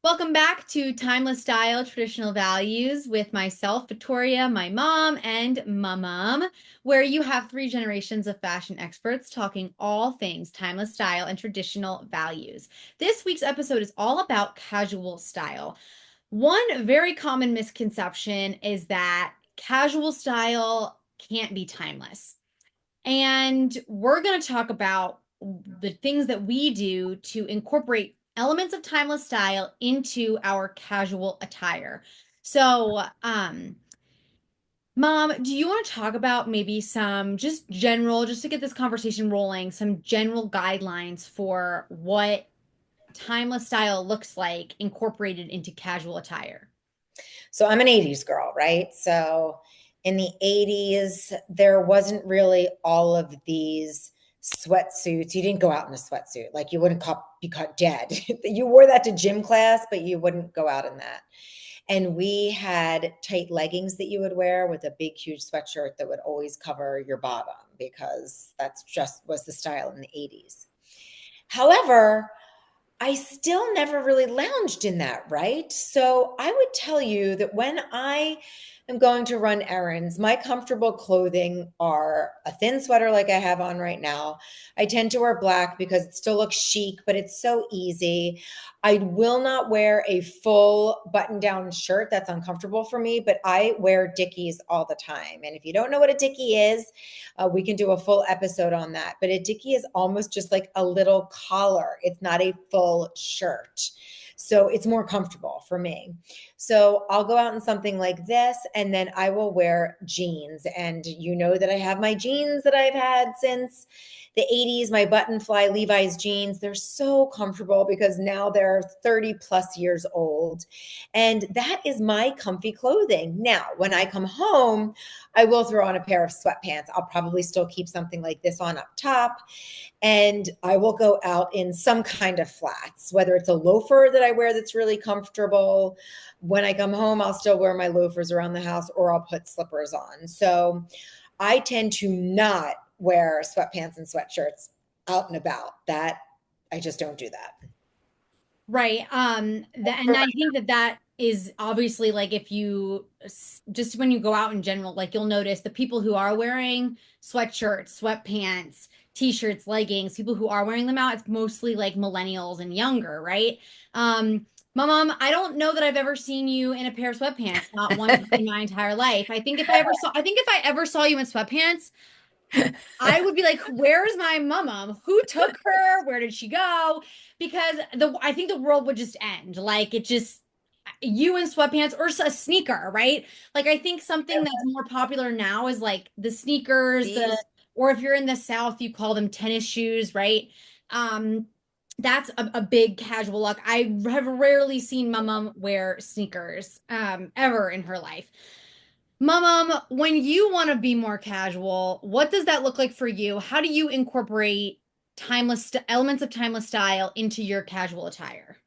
Welcome back to Timeless Style, Traditional Values with myself, Vittoria, my mom, and Mommom, where you have three generations of fashion experts talking all things timeless style and traditional values. This week's episode is all about casual style. One very common misconception is that casual style can't be timeless. And we're going to talk about the things that we do to incorporate elements of timeless style into our casual attire. So, Mom, do you want to talk about maybe some just general, just to get this conversation rolling, some general guidelines for what timeless style looks like incorporated into casual attire? So I'm an 80s girl, right? So in the 80s, there wasn't really all of these sweatsuits. You didn't go out in a sweatsuit. Like you wouldn't be caught dead. You wore that to gym class, but you wouldn't go out in that. And we had tight leggings that you would wear with a big, huge sweatshirt that would always cover your bottom because that's just was the style in the 80s. However, I still never really lounged in that, right? So I would tell you that when I am going to run errands, my comfortable clothing are a thin sweater like I have on right now. I tend to wear black because it still looks chic, but it's so easy. I will not wear a full button down shirt. That's uncomfortable for me, but I wear Dickies all the time. And if you don't know what a Dickie is, we can do a full episode on that. But a Dickie is almost just like a little collar. It's not a full shirt. So it's more comfortable for me. So I'll go out in something like this, and then I will wear jeans. And you know that I have my jeans that I've had since the 80s, my button fly Levi's jeans. They're so comfortable because now they're 30 plus years old. And that is my comfy clothing. Now, when I come home, I will throw on a pair of sweatpants. I'll probably still keep something like this on up top. And I will go out in some kind of flats, whether it's a loafer that I wear that's really comfortable. When I come home, I'll still wear my loafers around the house or I'll put slippers on. So I tend to not wear sweatpants and sweatshirts out and about. That I just don't do that. Right. And I think that that is obviously like if you just when you go out in general, like you'll notice the people who are wearing sweatshirts, sweatpants, t-shirts, leggings, people who are wearing them out, it's mostly like millennials and younger, right? My mom, I don't know that I've ever seen you in a pair of sweatpants, not once in my entire life. I think if I ever saw you in sweatpants, I would be like, where's my mama? Who took her? Where did she go? Because I think the world would just end. Like it just you in sweatpants or a sneaker, right? Like I think something that's more popular now is like the sneakers, the These or if you're in the South, you call them tennis shoes, right? Um, that's a big casual look. I have rarely seen my mom wear sneakers, ever in her life. Mom, when you want to be more casual, what does that look like for you? How do you incorporate elements of timeless style into your casual attire?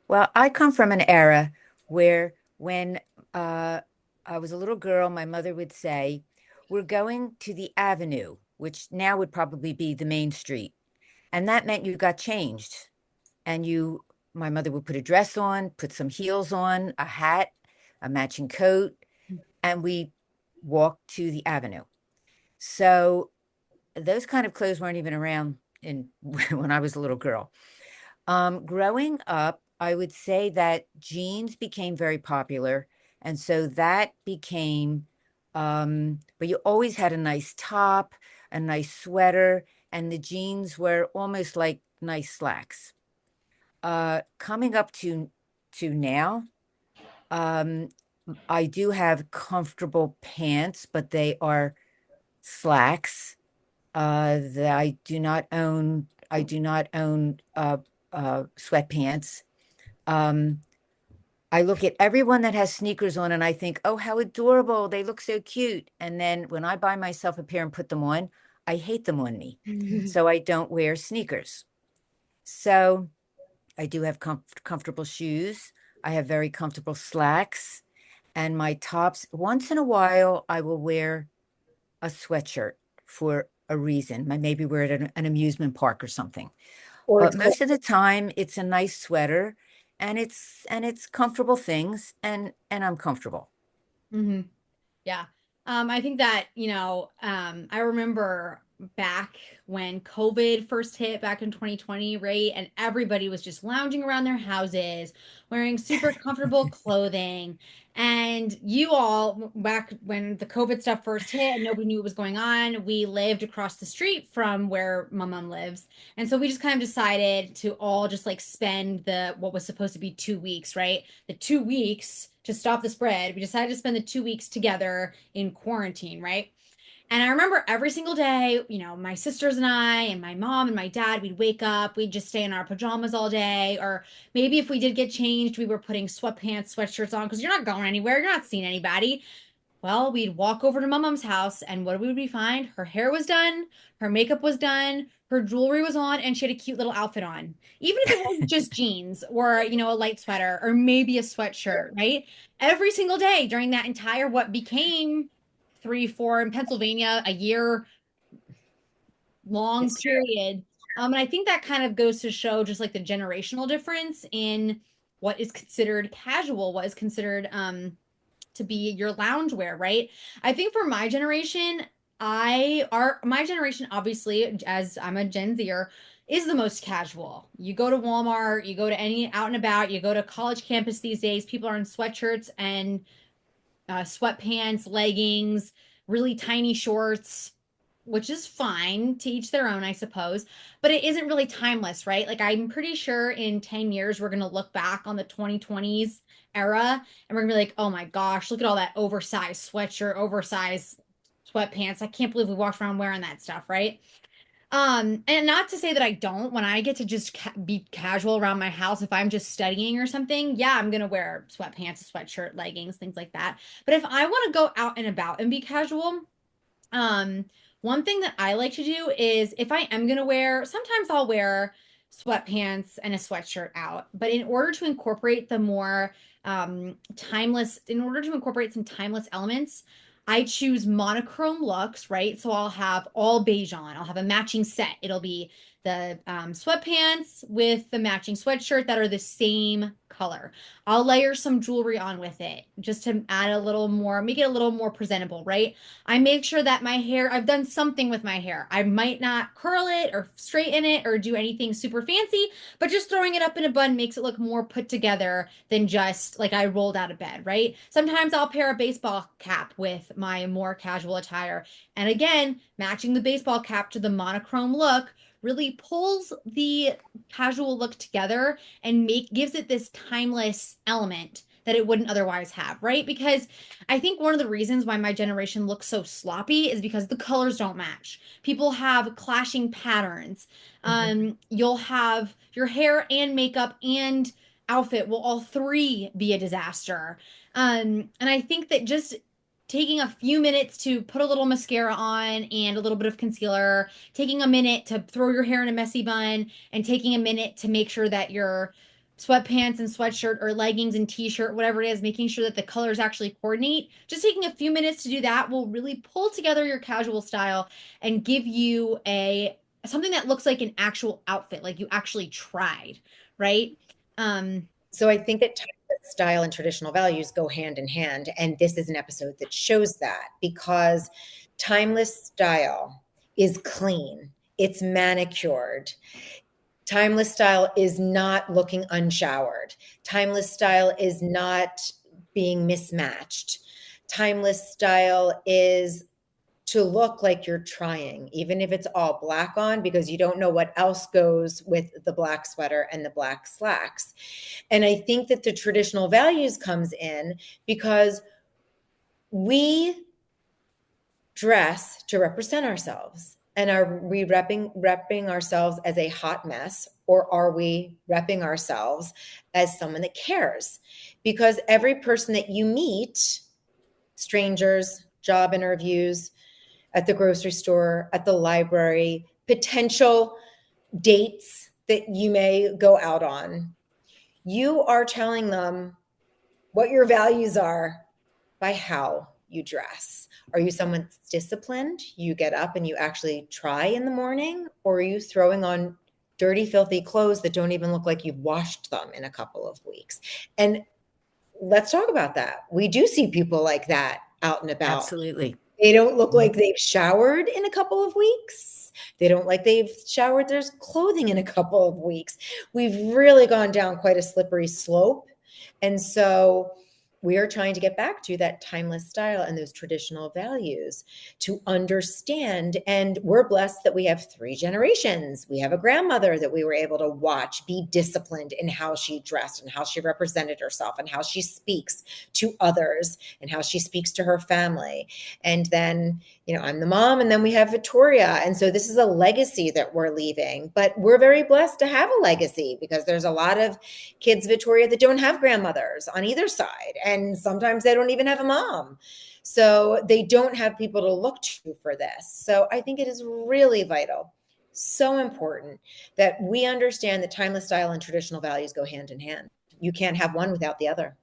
Well, I come from an era where when uh, I was a little girl, my mother would say, "We're going to the avenue," which now would probably be the main street. And that meant you got changed. And my mother would put a dress on, put some heels on, a hat, a matching coat, and we walked to the avenue. So those kind of clothes weren't even around in when I was a little girl. Growing up, I would say that jeans became very popular. And so that became, but you always had a nice top, a nice sweater, and the jeans were almost like nice slacks. Coming up to now, um, I do have comfortable pants, but they are slacks. That I do not own sweatpants. Um, I look at everyone that has sneakers on and I think, oh, how adorable. They look so cute. And then when I buy myself a pair and put them on, I hate them on me. So I don't wear sneakers. So I do have comfortable shoes. I have very comfortable slacks and my tops. Once in a while, I will wear a sweatshirt for a reason. Maybe we're at an amusement park or something. or But it's cold. most of the time, it's a nice sweater. and it's comfortable things, and I'm comfortable. Hmm. Yeah. I think that, I remember back when COVID first hit back in 2020, right? And everybody was just lounging around their houses, wearing super comfortable clothing. And you all, back when the COVID stuff first hit and nobody knew what was going on, we lived across the street from where my mom lives. And so we just kind of decided to all just like spend what was supposed to be 2 weeks, right? The 2 weeks to stop the spread. We decided to spend the 2 weeks together in quarantine, right? And I remember every single day, my sisters and I, and my mom and my dad, we'd wake up, we'd just stay in our pajamas all day. Or maybe if we did get changed, we were putting sweatpants, sweatshirts on because you're not going anywhere, you're not seeing anybody. Well, we'd walk over to my mom's house, and what would we find? Her hair was done, her makeup was done, her jewelry was on, and she had a cute little outfit on. Even if it was just jeans or, a light sweater or maybe a sweatshirt, right? Every single day during that entire what became 3, 4 in Pennsylvania, a year long It's true. period. And I think that kind of goes to show just like the generational difference in what is considered casual, what is considered to be your loungewear, right? I think for my generation, my generation, obviously, as I'm a Gen Zer, is the most casual. You go to Walmart, you go to any out and about, you go to college campus these days, people are in sweatshirts and sweatpants, leggings, really tiny shorts, which is fine, to each their own, I suppose. But it isn't really timeless, right? Like, I'm pretty sure in 10 years, we're going to look back on the 2020s era and we're going to be like, oh my gosh, look at all that oversized sweatshirt, oversized sweatpants. I can't believe we walked around wearing that stuff, right? And not to say that I don't, when I get to just be casual around my house, if I'm just studying or something, yeah, I'm gonna wear sweatpants, a sweatshirt, leggings, things like that. But if I want to go out and about and be casual, um, one thing that I like to do is if I am gonna wear, sometimes I'll wear sweatpants and a sweatshirt out. But in order to incorporate in order to incorporate some timeless elements, I choose monochrome looks, right? So I'll have all beige on. I'll have a matching set. It'll be the sweatpants with the matching sweatshirt that are the same color. I'll layer some jewelry on with it just to add a little more, make it a little more presentable, right? I make sure that my hair, I've done something with my hair. I might not curl it or straighten it or do anything super fancy, but just throwing it up in a bun makes it look more put together than just like I rolled out of bed, right? Sometimes I'll pair a baseball cap with my more casual attire. And again, matching the baseball cap to the monochrome look really pulls the casual look together and gives it this timeless element that it wouldn't otherwise have, right? Because I think one of the reasons why my generation looks so sloppy is because the colors don't match. People have clashing patterns. Mhm. You'll have your hair and makeup and outfit will all three be a disaster. And I think that just taking a few minutes to put a little mascara on and a little bit of concealer, taking a minute to throw your hair in a messy bun, and taking a minute to make sure that your sweatpants and sweatshirt or leggings and t-shirt, whatever it is, making sure that the colors actually coordinate. Just taking a few minutes to do that will really pull together your casual style and give you a something that looks like an actual outfit, like you actually tried, right? Um, So I think that timeless style and traditional values go hand in hand. And this is an episode that shows that because timeless style is clean, it's manicured. Timeless style is not looking unshowered. Timeless style is not being mismatched. Timeless style is to look like you're trying, even if it's all black on, because you don't know what else goes with the black sweater and the black slacks. And I think that the traditional values comes in because we dress to represent ourselves. And are we repping ourselves as a hot mess, or are we repping ourselves as someone that cares? Because every person that you meet, strangers, job interviews, at the grocery store, at the library, potential dates that you may go out on, you are telling them what your values are by how you dress. Are you someone that's disciplined? You get up and you actually try in the morning, or are you throwing on dirty, filthy clothes that don't even look like you've washed them in a couple of weeks. And let's talk about that. We do see people like that out and about. Absolutely. They don't look like they've showered in a couple of weeks. They don't like they've showered their clothing in a couple of weeks. We've really gone down quite a slippery slope. And so we are trying to get back to that timeless style and those traditional values to understand. And we're blessed that we have three generations. We have a grandmother that we were able to watch be disciplined in how she dressed and how she represented herself and how she speaks to others and how she speaks to her family. And then, I'm the mom, and then we have Vittoria. And so this is a legacy that we're leaving. But we're very blessed to have a legacy because there's a lot of kids, Vittoria, that don't have grandmothers on either side. And sometimes they don't even have a mom. So they don't have people to look to for this. So I think it is really vital, so important that we understand that timeless style and traditional values go hand in hand. You can't have one without the other.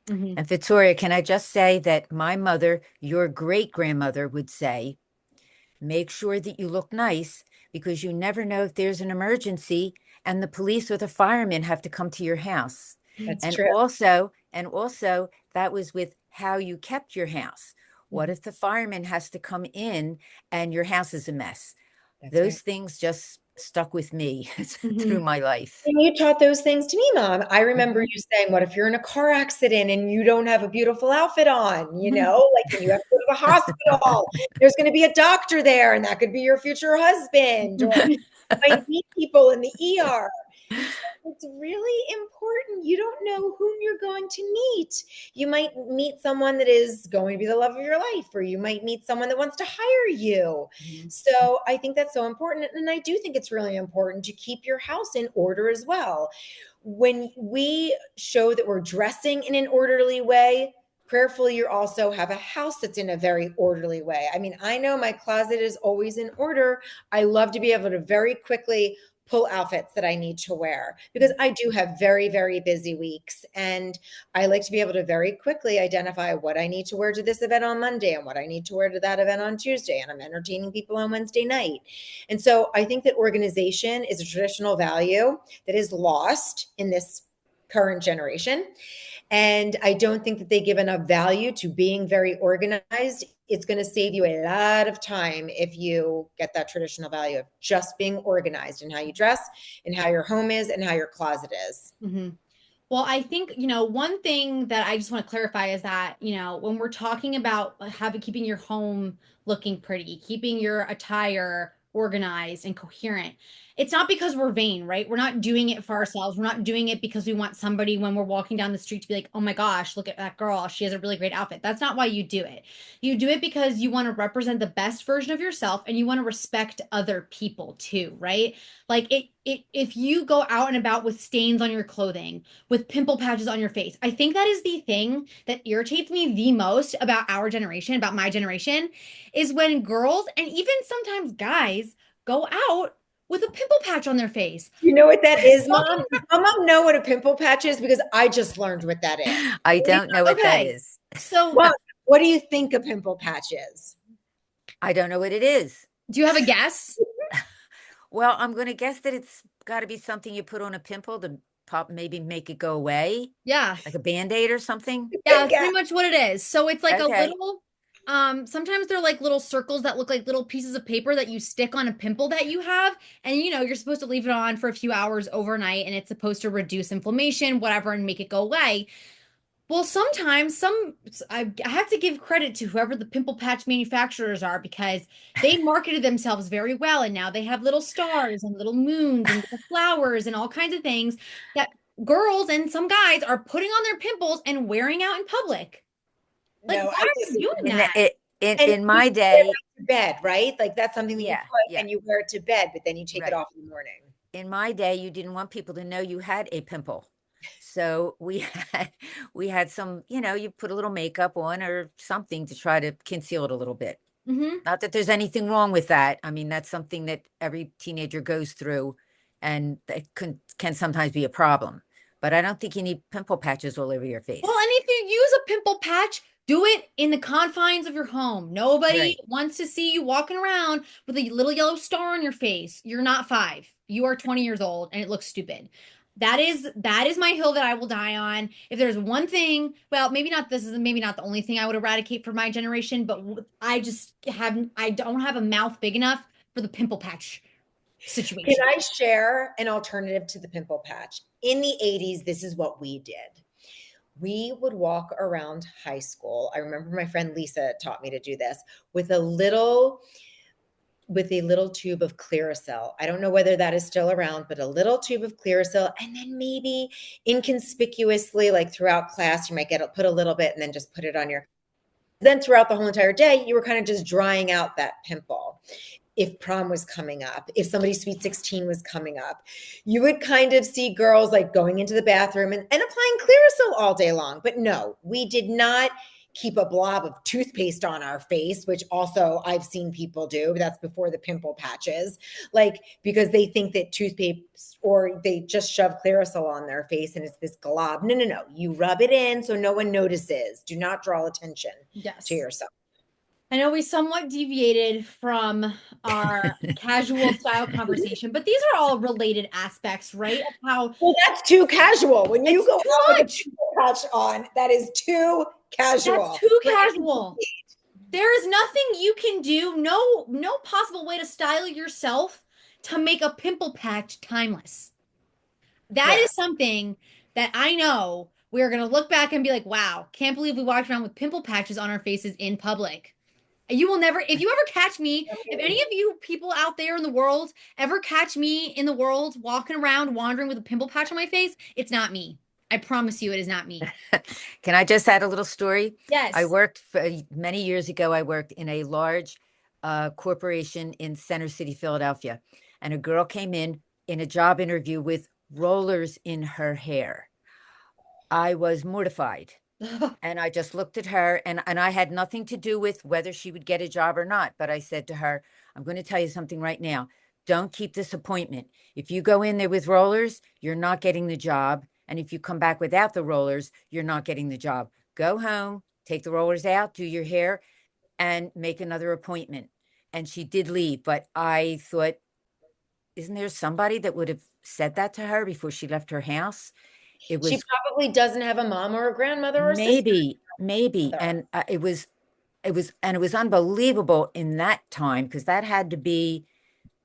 Mhm. And Victoria, can I just say that my mother, your great grandmother, would say, make sure that you look nice because you never know if there's an emergency and the police or the firemen have to come to your house. That's And true. also that was with how you kept your house. What Mhm. if the fireman has to come in and your house is a mess? That's right. Those things just stuck with me through Mhm. my life. And you taught those things to me, Mom. I remember Mhm. you saying, what if you're in a car accident and you don't have a beautiful outfit on, Mhm. like, and you have to go to the hospital, there's going to be a doctor there and that could be your future husband, or you might meet people in the ER. So it's really important. You don't know whom you're going to meet. You might meet someone that is going to be the love of your life, or you might meet someone that wants to hire you. Mhm. So I think that's so important. And I do think it's really important to keep your house in order as well. When we show that we're dressing in an orderly way, prayerfully, you also have a house that's in a very orderly way. I mean, I know my closet is always in order. I love to be able to very quickly pull outfits that I need to wear because I do have very, very busy weeks. And I like to be able to very quickly identify what I need to wear to this event on Monday and what I need to wear to that event on Tuesday. And I'm entertaining people on Wednesday night. And so I think that organization is a traditional value that is lost in this current generation. And I don't think that they give enough value to being very organized. It's going to save you a lot of time if you get that traditional value of just being organized in how you dress and how your home is and how your closet is. Mhm. Well, I think, one thing that I just want to clarify is that, when we're talking about having keeping your home looking pretty, keeping your attire organized and coherent, it's not because we're vain, right? We're not doing it for ourselves. We're not doing it because we want somebody when we're walking down the street to be like, oh my gosh, look at that girl. She has a really great outfit. That's not why you do it. You do it because you want to represent the best version of yourself and you want to respect other people too, right? Like if you go out and about with stains on your clothing, with pimple patches on your face. I think that is the thing that irritates me the most about our generation, about my generation, is when girls and even sometimes guys go out with a pimple patch on their face. You know what that is, Walking Mom? Does Mom know what a pimple patch is? Because I just learned what that is. I don't know what that Okay. is. So, Mom, what do you think a pimple patch is? I don't know what it is. do you have a guess? Well, I'm going to guess that it's got to be something you put on a pimple to pop, maybe make it go away, Yeah. like a Band-Aid or something. Yeah, Good that's guess. pretty much what it is. So it's like a Okay. little, sometimes they're like little circles that look like little pieces of paper that you stick on a pimple that you have. And you're supposed to leave it on for a few hours overnight and it's supposed to reduce inflammation, whatever, and make it go away. Well, sometimes I have to give credit to whoever the pimple patch manufacturers are because they marketed themselves very well. And now they have little stars and little moons and little flowers and all kinds of things that girls and some guys are putting on their pimples and wearing out in public. Like, No, why I are you doing In that? the, it, and in you my wear it day, out to bed, right? Like that's something that you yeah, put yeah, and you wear it to bed, but then you take it right. off in the morning. In my day, you didn't want people to know you had a pimple. So we had some, you put a little makeup on or something to try to conceal it a little bit. Hmm. Not that there's anything wrong with that. I mean, that's something that every teenager goes through, and that can sometimes be a problem. But I don't think you need pimple patches all over your Well, face. and if you use a pimple patch, do it in the confines of your home. Nobody Right. wants to see you walking around with a little yellow star on your face. You're not five. you are 20 years old and it looks stupid. That is my hill that I will die on. If there's one thing, well, maybe not this is maybe not the only thing I would eradicate for my generation, but I don't have a mouth big enough for the pimple patch Can situation. I share an alternative to the pimple patch? In the 80s, this is what we did. We would walk around high school. I remember my friend Lisa taught me to do this with a little tube of Clearasil. I don't know whether that is still around, but a little tube of Clearasil, and then maybe inconspicuously, like throughout class, you might put a little bit and then just put it on your. Then throughout the whole entire day, you were kind of just drying out that pimple. If prom was coming up, if somebody's sweet 16 was coming up, you would kind of see girls like going into the bathroom and applying Clearasil all day long. But no, we did not keep a blob of toothpaste on our face, which also I've seen people do. That's before the pimple patches, like because they think that toothpaste or they just shove Clearasil on their face and it's this glob. No, no, no. You rub it in so no one notices. Do not draw attention to Yes. yourself. I know we somewhat deviated from our casual style conversation, but these are all related aspects, right? Of how Well, that's too casual. When you it's go too out with a much. pimple patch on, that is too That's casual. too Like, casual. There is nothing you can do, no possible way to style yourself to make a pimple patch timeless. That yeah. is something that I know we're going to look back and be like, wow, can't believe we walked around with pimple patches on our faces in public. You will never, if you ever catch me, if any of you people out there in the world ever catch me in the world walking around wandering with a pimple patch on my face, it's not me. I promise you it is not me. Can I just add a little story? I Yes. worked for many years ago. I worked in a large corporation in Center City, Philadelphia, and a girl came in a job interview with rollers in her hair. I was mortified. And I just looked at her, and I had nothing to do with whether she would get a job or not. But I said to her, I'm going to tell you something right now. Don't keep this appointment. If you go in there with rollers, you're not getting the job. And if you come back without the rollers, you're not getting the job. Go home, take the rollers out, do your hair, and make another appointment. And she did leave. But I thought, isn't there somebody that would have said that to her before she left her house? It She was probably doesn't have a mom or a grandmother or sister. maybe. And it was unbelievable in that time because that had to be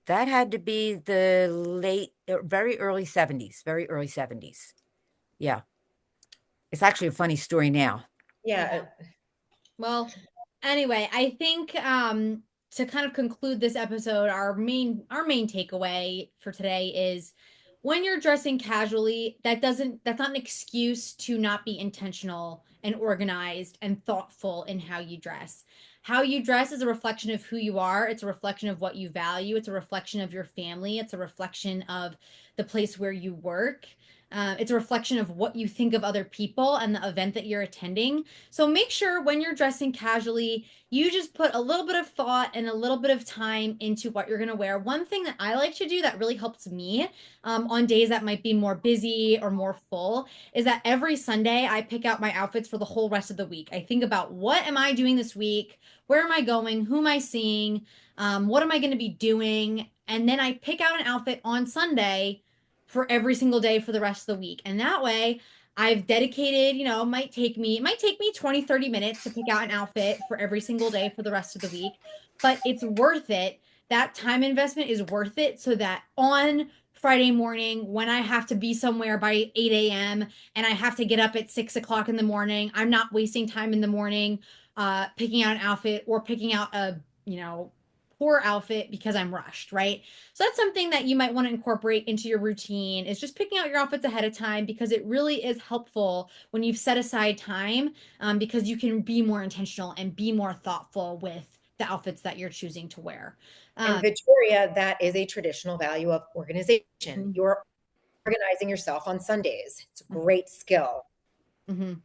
the very early 70s, very early 70s. Yeah. It's actually a funny story now. Yeah. Yeah. Well, anyway, I think to kind of conclude this episode, our main takeaway for today is when you're dressing casually, that's not an excuse to not be intentional and organized and thoughtful in how you dress. How you dress is a reflection of who you are. It's a reflection of what you value. It's a reflection of your family. It's a reflection of the place where you work. It's a reflection of what you think of other people and the event that you're attending. So make sure when you're dressing casually, you just put a little bit of thought and a little bit of time into what you're going to wear. One thing that I like to do that really helps me on days that might be more busy or more full is that every Sunday I pick out my outfits for the whole rest of the week. I think about what am I doing this week? Where am I going? Who am I seeing? What am I going to be doing? And then I pick out an outfit on Sunday for every single day for the rest of the week. And that way, I've dedicated, it might take me 20, 30 minutes to pick out an outfit for every single day for the rest of the week, but it's worth it. That time investment is worth it so that on Friday morning, when I have to be somewhere by 8 a.m. and I have to get up at 6 o'clock in the morning, I'm not wasting time in the morning picking out an outfit or picking out a, poor outfit because I'm rushed, right? So that's something that you might want to incorporate into your routine is just picking out your outfits ahead of time because it really is helpful when you've set aside time because you can be more intentional and be more thoughtful with the outfits that you're choosing to wear. And Um, Victoria, that is a traditional value of organization. mhm, You're organizing yourself on Sundays. It's a mhm, great skill. mhm.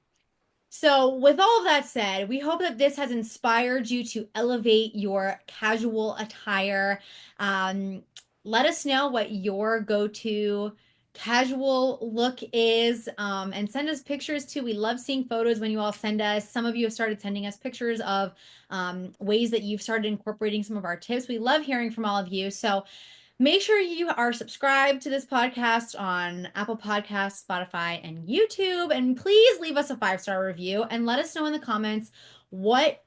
So, with all of that said, we hope that this has inspired you to elevate your casual attire. Um, Let us know what your go-to casual look is and send us pictures too. We love seeing photos when you all send us. Some of you have started sending us pictures of ways that you've started incorporating some of our tips. We love hearing from all of you. So, Make sure you are subscribed to this podcast on Apple Podcasts, Spotify, and YouTube. And please leave us a 5-star review and let us know in the comments what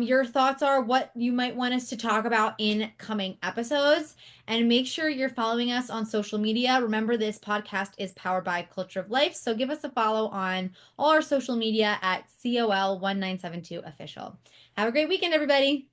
your thoughts are, what you might want us to talk about in coming episodes. And make sure you're following us on social media. Remember, this podcast is powered by Culture of Life. So give us a follow on all our social media at COL1972 official. Have a great weekend, everybody.